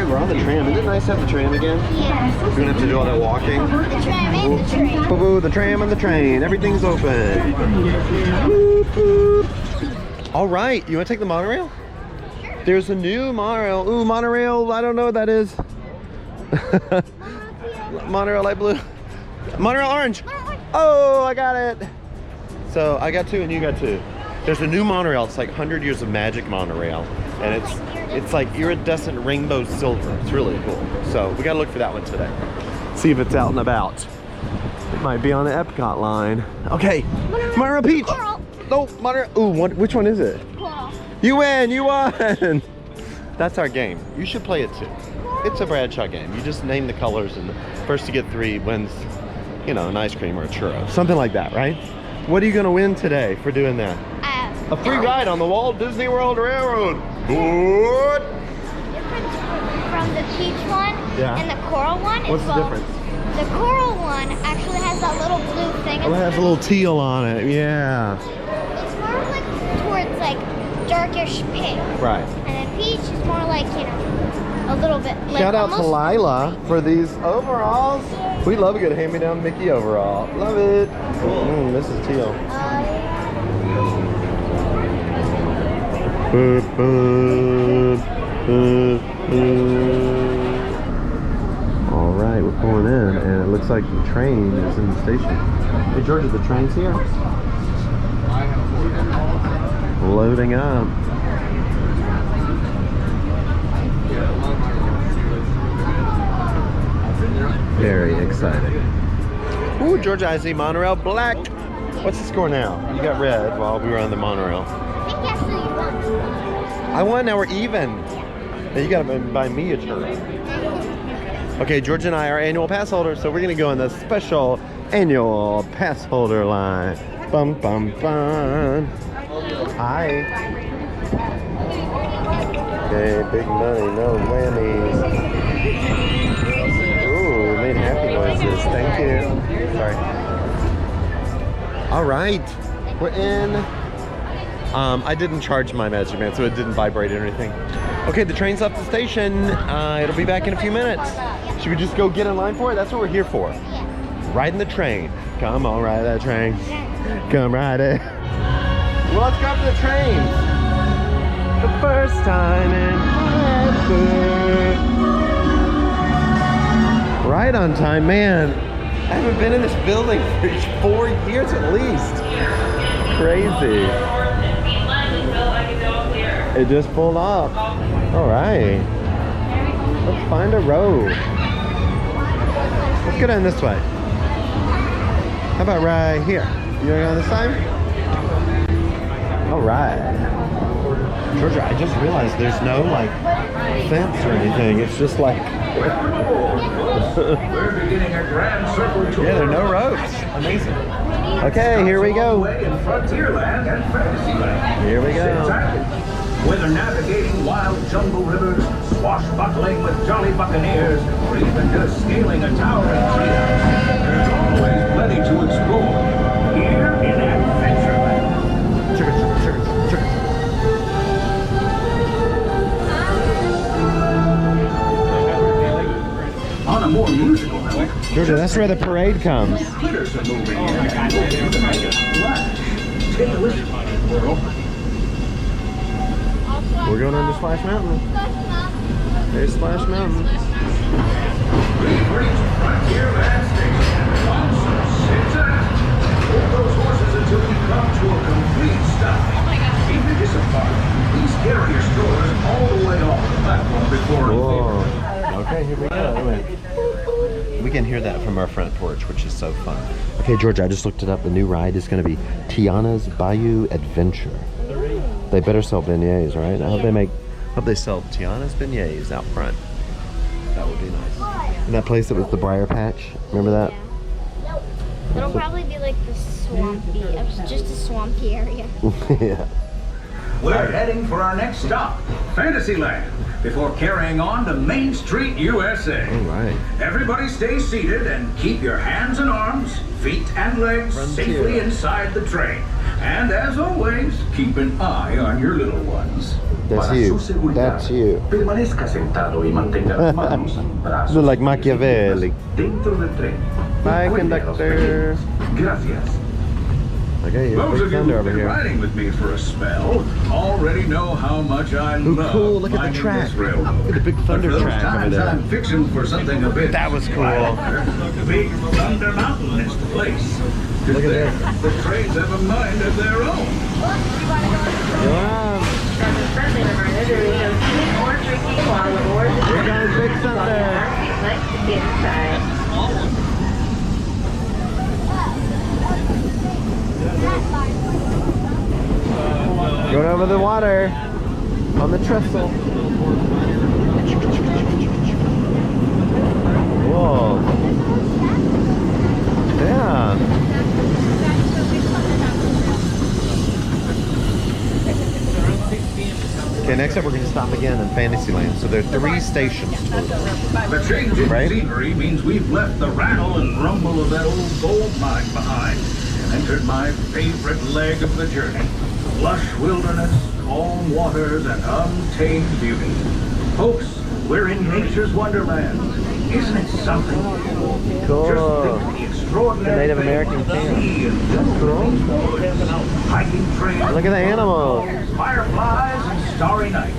we're on the tram. Isn't it nice to have the tram again? Yes. We're gonna have to do all that walking. The tram and the train. Boo-boo, the tram and the train. Everything's open. Boop, boop. All right, you wanna take the monorail? Sure. There's a new monorail. Ooh, monorail, I don't know what that is. Monorail light blue. Monorail orange. Oh, I got it. So I got 2 and you got 2. There's a new monorail. It's like 100 Years of Magic monorail. And it's like iridescent rainbow silver. It's really cool. So we gotta look for that one today. See if it's out and about. It might be on the Epcot line. Okay, Monorail Peach. No, Monorail. Ooh, which one is it? You win, you won. That's our game. You should play it too. It's a Bradshaw game. You just name the colors and the first to get 3 wins, you know, an ice cream or a churro. Something like that, right? What are you gonna win today for doing that? A free ride on the Walt Disney World Railroad. What? Difference from the peach one and the coral one. What's the difference? The coral one actually has that little blue thing. Oh, it has a little teal on it. Yeah. It's more like towards like darkish pink. Right. And then peach is more like, you know, a little bit like Shout out to Lila for these overalls. We love a good hand-me-down Mickey overall. Love it. This is teal. Boop, boop, boop, boop. All right, we're pulling in, and it looks like the train is in the station. Hey, Georgia, the train's here. Loading up. Very exciting. Ooh, Georgia, I see monorail black. What's the score now? You got red while we were on the monorail. I think actually you won. I won, now we're even. And you gotta buy me a churro. Okay, Georgia and I are annual pass holders, so we're gonna go in the special annual pass holder line. Bum, bum, bum. Hi. Okay, big money, no whammies. Made happy noises. Thank you. Sorry. All right, we're in. I didn't charge my Magic Band, so it didn't vibrate or anything. Okay, the train's left the station. It'll be back in a few minutes. Should we just go get in line for it? That's what we're here for. Riding the train. Come on, ride that train. Come ride it. Well, let's go to the train. The first time in forever. Right on time, man. I haven't been in this building for 4 years at least. Crazy. It just pulled up. All right. Let's find a road. Let's go down this way. How about right here? You wanna go on this side? All right. Georgia, I just realized there's no like fence or anything. It's just like We're beginning a grand circle tour. yeah, there are no ropes. Amazing. Okay, here we go. In Frontierland and Fantasyland. Here we go. Whether navigating wild jungle rivers, swashbuckling with jolly buccaneers, or even just scaling a towering treehouse, there's always plenty to explore here in Adventureland. On a more musical note, Georgia, that's where the parade comes. critters are moving in to make it splash. Take a listen. We're going on to Splash Mountain. There's Splash Mountain. We've reached Frontierland Station. Sit tight. Hold those horses until we come to a complete stop. If you disembark, please carry your strollers all the way off the platform before Whoa. Okay, here we go. We can hear that from our front porch, which is so fun. Okay, Georgia, I just looked it up. The new ride is going to be Tiana's Bayou Adventure. They better sell beignets, right? I hope they sell Tiana's beignets out front. That would be nice. And that place that was the Briar Patch, remember that? It'll probably be like the swampy, just a swampy area. Yeah. We're heading for our next stop, Fantasyland, before carrying on to Main Street, USA. All right. Everybody stay seated and keep your hands and arms, feet and legs Frontier. safely inside the train. And as always, keep an eye on your little ones. That's Para you. su seguridad, That's you. permanezca sentado y mantenga las manos y brazos Look like y Machiavelli. piernas dentro del tren. Bye, Recuerde a los conductor. pequeños. Gracias. Okay, you're a Those big of you thunder who've over been here. riding with me for a spell already know how much I Ooh, love cool, look at the minding track. this railroad. Look at the big But thunder for those track over times there. I'm fixing for something a bit That was cool. quieter, Big Thunder Mountain is the place. Look at There, this. the trains have a mind of their own. Wow. Here comes Big Thunder. Going over the water on the trestle. Whoa. Yeah. Okay, next up we're going to stop again in Fantasyland. So there are 3 stations total. The change in Right? scenery means we've left the rattle and rumble of that old gold mine behind and entered my favorite leg of the journey. Lush wilderness, calm waters, and untamed beauty. Folks, we're in nature's wonderland. Isn't it something? Cool. Just think of the extraordinary The Native things American on the camp. sea and hiking trails. Look at the animals. Fireflies and starry nights.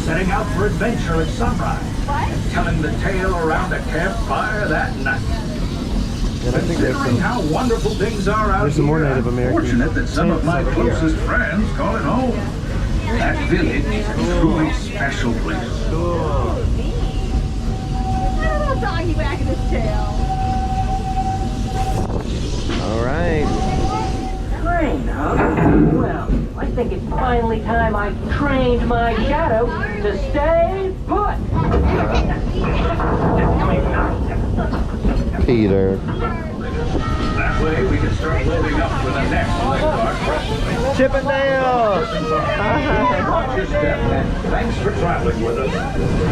Setting out for adventure at sunrise. And telling the tale around a campfire that night. And I think there's Considering how wonderful things are out There's some more here, Native I'm American fortunate that some of my tents over here. closest friends call it home. That village is a truly special place. I don't know doggy wagging his tail. all right. Train, huh? Well, I think it's finally time I trained my shadow to stay put. Peter. That way we can start loading up for the next landmark. Chippendale. Watch your step, and thanks for traveling with us.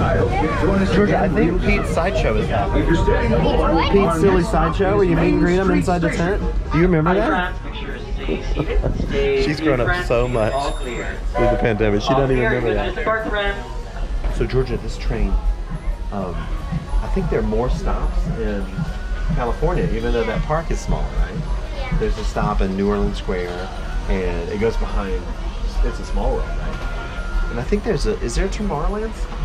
I hope you join us Georgia, I again think real Pete's soon. sideshow is happening. If you're staying aboard, Pete's our silly next stop sideshow is where you meet and Main greet him Street inside the Station. tent. Do you remember that? She's grown up so much with the pandemic. She doesn't even remember that. So Georgia, this train, I think there are more stops in California, even though that park is small, right? Yeah. There's a stop in New Orleans Square, and it goes behind. It's a small road, right? And I think there's a. Is there a Tomorrowland stop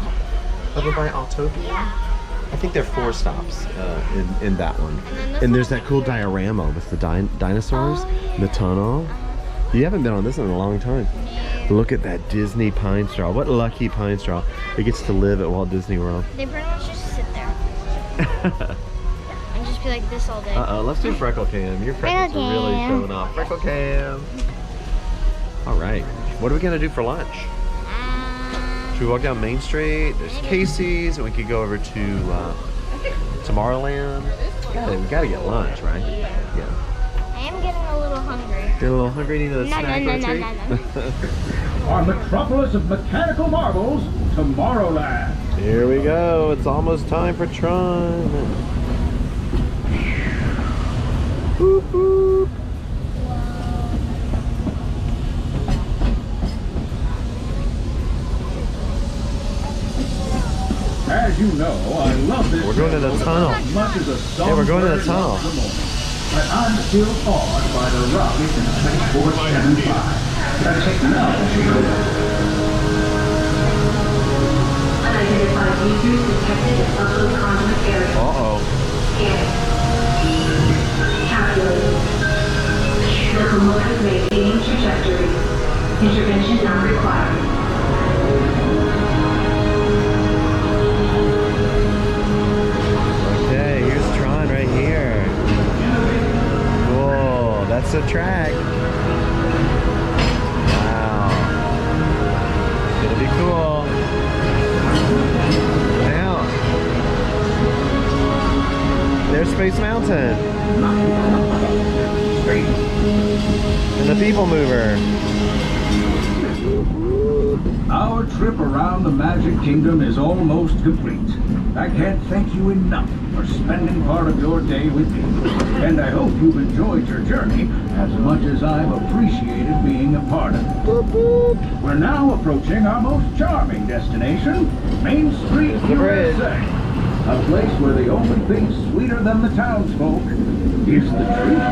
over by Autopia? I think there are 4 stops in that one. And there's that cool diorama with the dinosaurs, the tunnel. You haven't been on this in a long time. Look at that Disney pine straw. What lucky pine straw. It gets to live at Walt Disney World. They pretty much just sit there and just be like this all day. Uh-oh, let's do Freckle Cam. Your freckles are really Cam. showing off. Freckle Cam. All right. What are we going to do for lunch? Should we walk down Main Street? There's Casey's, and we could go over to Tomorrowland. We gotta get lunch, right? Yeah. I am getting a little hungry. You're a little hungry, need a snack or a treat? Our metropolis of mechanical marvels, Tomorrowland. Here we go. It's almost time for Tron. Boop, boop. As you know, I love this. We're going to the railroad tunnel. as much as a Yeah, we're going to the songbird tunnel. loves the moon. But I'm still awed by the rocket in 2475. The technology. Unidentified users detected in upper conduit area. Uh-oh. Scanning. Calculating. Locomotive maintaining trajectory. Intervention not required. Okay, here's Tron right here. Cool. That's the track. Wow. It'll be cool. Now, there's Space Mountain. And the People Mover. Our trip around the Magic Kingdom is almost complete. I can't thank you enough for spending part of your day with me. And I hope you've enjoyed your journey as much as I've appreciated being a part of it. Boop, boop. We're now approaching our most charming destination, Main Street, bridge. USA. A place where the only thing sweeter than the townsfolk is the treats.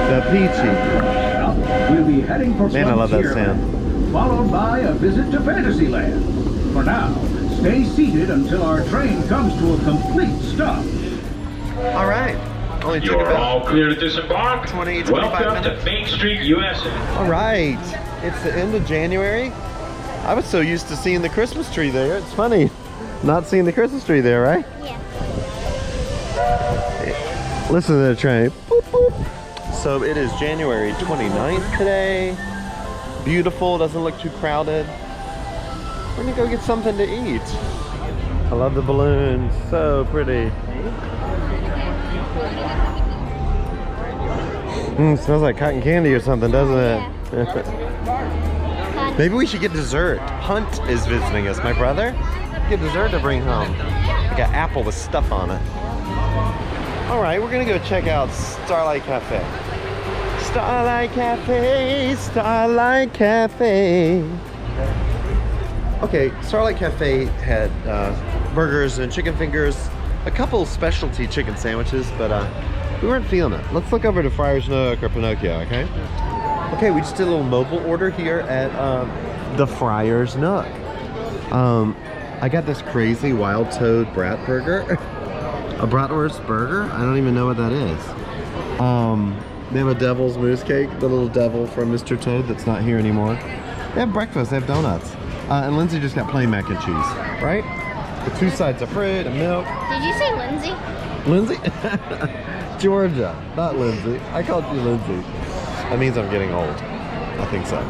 The peachy. Now, we'll be heading for Man, I love that Frontierland, followed by a visit to Fantasyland. For now, stay seated until our train comes to a complete stop. All right. Only took You're about all clear to disembark. 25 Welcome minutes. to Main Street, USA. All right. It's the end of January. I was so used to seeing the Christmas tree there. It's funny not seeing the Christmas tree there, right? Yeah. Listen to the train. Boop, boop. So it is January 29th today. Beautiful, doesn't look too crowded. We're gonna go get something to eat. I love the balloons, so pretty. Smells like cotton candy or something, doesn't it? Maybe we should get dessert. Hunt is visiting us, my brother. Get dessert to bring home. Got apple with stuff on it. All right, we're gonna go check out Starlight Cafe. Starlight Cafe, Starlight Cafe. Okay, Starlight Cafe had burgers and chicken fingers, a couple specialty chicken sandwiches, but we weren't feeling it. Let's look over to Friar's Nook or Pinocchio, okay? Okay, we just did a little mobile order here at the Friar's Nook. I got this crazy wild toad brat burger. A bratwurst burger? I don't even know what that is. They have a devil's moose cake, the little devil from Mr. Toad that's not here anymore. They have breakfast, they have donuts. And Lindsay just got plain mac and cheese, right? The 2 sides of bread and milk. Did you say Lindsay? Lindsay? Georgia, not Lindsay. I called you Lindsay. That means I'm getting old. I think so.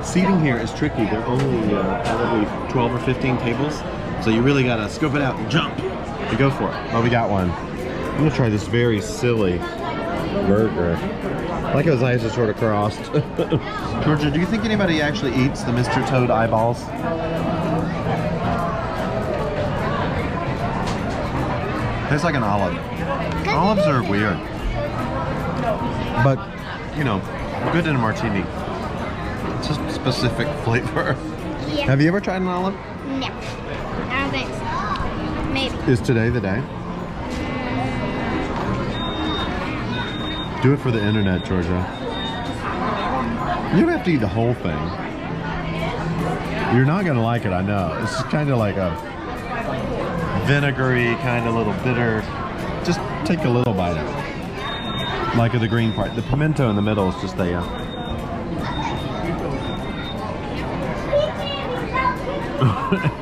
Seating here is tricky. There are only probably 12 or 15 tables. So you really gotta scope it out and jump to go for it. Oh, we got one. I'm gonna try this very silly burger. I like how his eyes are sort of crossed. Georgia, do you think anybody actually eats the Mr. Toad eyeballs? Tastes like an olive. Olives are weird. But, you know, good in a martini. It's just specific flavor. Yeah. Have you ever tried an olive? No. I don't think so. Maybe. Is today the day? Do it for the internet, Georgia. You don't have to eat the whole thing. You're not gonna like it, I know. It's kind of like a vinegary, kind of little bitter. Just take a little bite of it. Like the green part. The pimento in the middle is just a...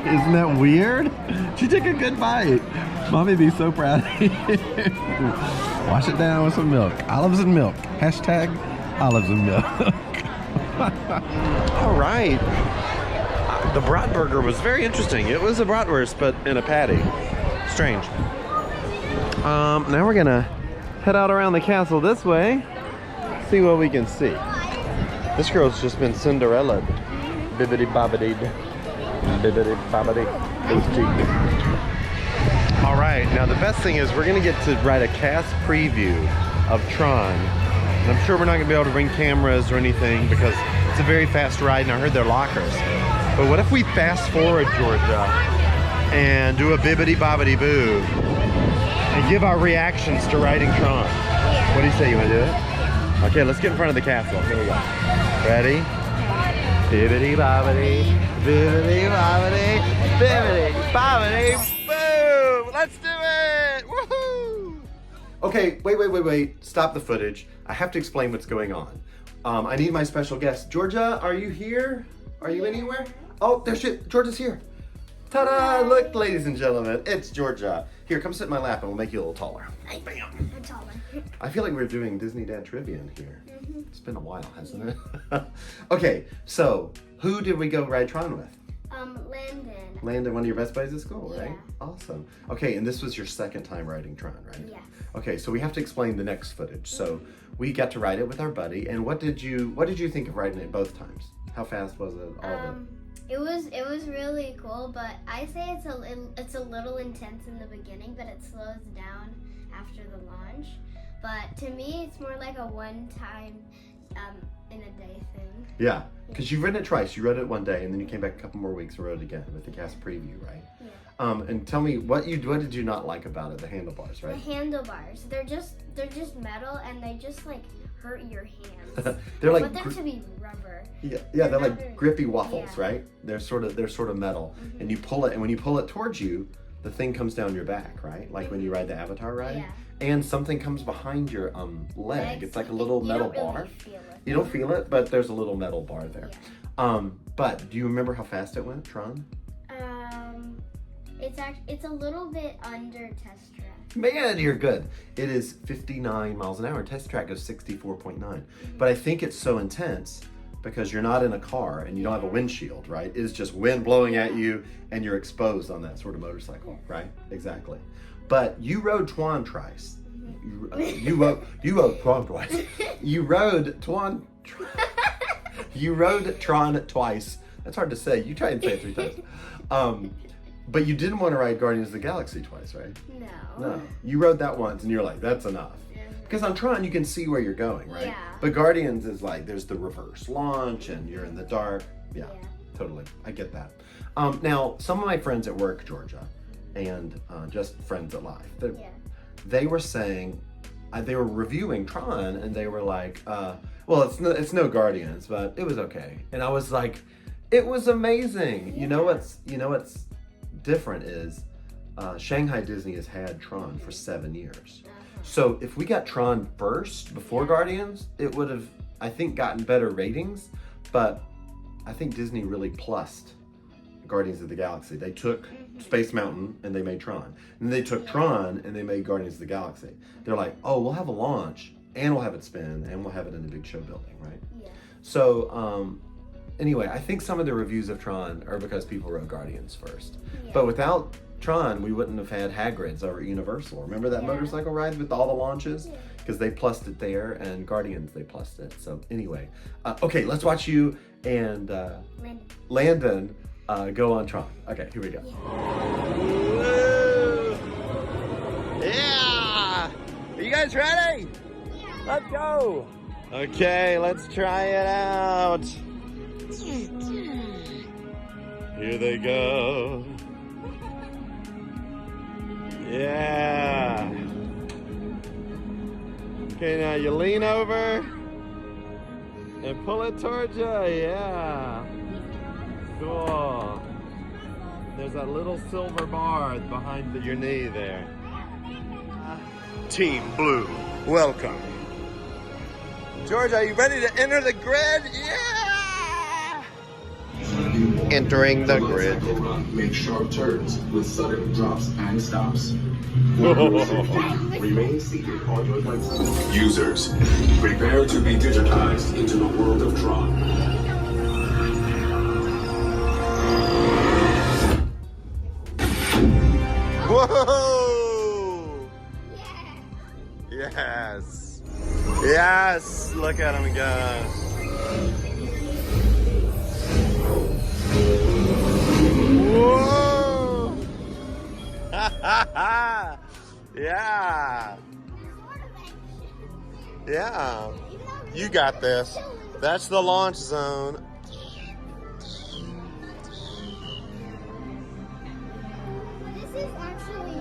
Isn't that weird? She took a good bite. Mommy'd be so proud of you. Wash it down with some milk. Olives and milk. Hashtag olives and milk. All right. The brat burger was very interesting. It was a bratwurst, but in a patty. Strange. Now we're gonna head out around the castle this way. See what we can see. This girl's just been Cinderella'd. Bibbidi bobbidi. Bibbidi bobbidi. All right, now the best thing is we're gonna get to ride a cast preview of Tron. And I'm sure we're not gonna be able to bring cameras or anything because it's a very fast ride and I heard they're lockers. But what if we fast forward, Georgia, and do a bibbidi bobbidi boo and give our reactions to riding Tron? What do you say, you wanna do it? Okay, let's get in front of the castle. Here we go. Ready? Bibbidi bobbidi, bibbidi bobbidi, bibbidi bobbidi, boom! Let's do it! Woohoo! Okay, wait. Stop the footage. I have to explain what's going on. I need my special guest. Georgia, are you here? Are you anywhere? Oh, there she is. Georgia's here. Ta-da! Look, ladies and gentlemen, it's Georgia. Here, come sit in my lap and we'll make you a little taller. Bam! I'm taller. I feel like we're doing Disney Dad Trivia in here. It's been a while, hasn't it? Okay, so who did we go ride Tron with? Landon. Landon, one of your best buddies at school, right? Yeah. Awesome. Okay, and this was your second time riding Tron, right? Yes. Okay, so we have to explain the next footage. So we got to ride it with our buddy, and what did you think of riding it both times? How fast was it? All of it? It was really cool, but I say it's a little intense in the beginning, but it slows down after the launch. But to me, it's more like a one-time in a day thing. Yeah, because you've ridden it twice. You rode it one day, and then you came back a couple more weeks and rode it again with the cast preview, right? Yeah. And tell me what did you not like about it? The handlebars, right? The handlebars, they're just metal, and they just like hurt your hands. They're like I want them to be rubber. Yeah, they're not like very- grippy waffles, yeah. right? They're sort of metal, and you pull it, and when you pull it towards you, the thing comes down your back, right? Like when you ride the Avatar ride, Yeah. and something comes behind your leg. Legs, It's like a little you metal don't really bar. feel it. You don't feel it, but there's a little metal bar there. Yeah. But do you remember how fast it went, Tron? It's a little bit under test track. Man, you're good. It is 59 miles an hour. Test track goes 64.9. But I think it's so intense because you're not in a car and you don't have a windshield, right? It's just wind blowing at you and you're exposed on that sort of motorcycle, right? Exactly. But you rode Tron twice. You rode Tron twice. You rode Tron. You rode Tron twice. That's hard to say. You try and say it 3 times. But you didn't want to ride Guardians of the Galaxy twice, right? No. You rode that once and you're like, that's enough. Because on Tron, you can see where you're going, right? Yeah. But Guardians is like, there's the reverse launch and you're in the dark. Yeah, totally. I get that. Now, some of my friends at work, Georgia, and just friends at life, they were saying, they were reviewing Tron and they were like, well, it's no Guardians, but it was okay. And I was like, it was amazing. You know what's different is Shanghai Disney has had Tron for 7 years. So if we got Tron first before Guardians, it would have, I think, gotten better ratings. But I think Disney really plussed Guardians of the Galaxy. They took Space Mountain and they made Tron. And they took Tron and they made Guardians of the Galaxy. They're like, oh, we'll have a launch and we'll have it spin and we'll have it in a big show building, right? Yeah. So anyway, I think some of the reviews of Tron are because people wrote Guardians first. Yeah. But without Tron, we wouldn't have had Hagrid's over at Universal. Remember that motorcycle ride with all the launches? Because they plussed it there, and Guardians, they plussed it. So anyway, okay, let's watch you and Landon go on Tron. Okay, here we go. Yeah! Are you guys ready? Yeah. Let's go! Okay, let's try it out. Here they go. Yeah. Okay, now you lean over and pull it towards you. Yeah. Cool. There's that little silver bar behind your knee there. Team Blue, welcome. George, are you ready to enter the grid? Yeah! Entering the grid. Make sharp turns with sudden drops and stops. Remain seated on your bicycle. Users, prepare to be digitized into the world of Tron. Whoa! Yes. Yes. Look at him go. Whoa! Yeah. Yeah. You got this. That's the launch zone. This is actually,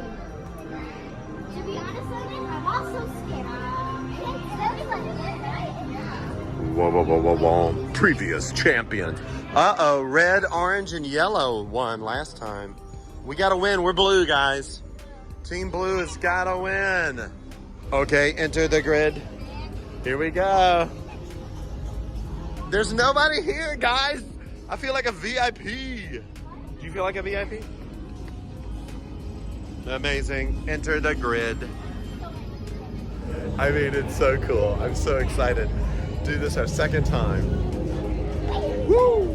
to be honest with you, I'm also scared. Whoa, whoa, whoa, whoa, whoa. Previous champion. Uh-oh, red, orange, and yellow won last time. We gotta win. We're blue, guys. Team Blue has gotta win. Okay, enter the grid. Here we go. There's nobody here, guys. I feel like a VIP. Do you feel like a VIP? Amazing. Enter the grid. I mean, it's so cool. I'm so excited. Do this our second time. Woo!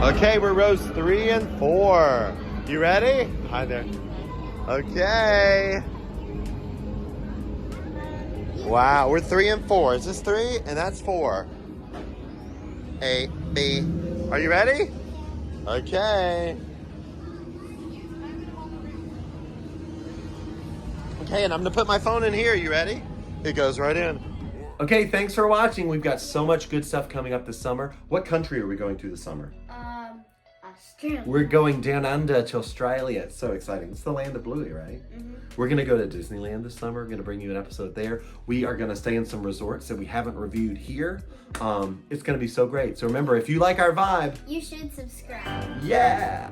Okay, we're rows 3 and 4. You ready? Hi there. Okay. Wow, we're 3 and 4. Is this 3? And that's 4. A, B. Are you ready? Okay. Okay, and I'm gonna put my phone in here. You ready? It goes right in. Okay, thanks for watching. We've got so much good stuff coming up this summer. What country are we going to this summer? Australia. We're going down under to Australia. It's so exciting. It's the land of Bluey, right? Mm-hmm. We're gonna go to Disneyland this summer. We're gonna bring you an episode there. We are gonna stay in some resorts that we haven't reviewed here. It's gonna be so great. So remember, if you like our vibe, You should subscribe. yeah.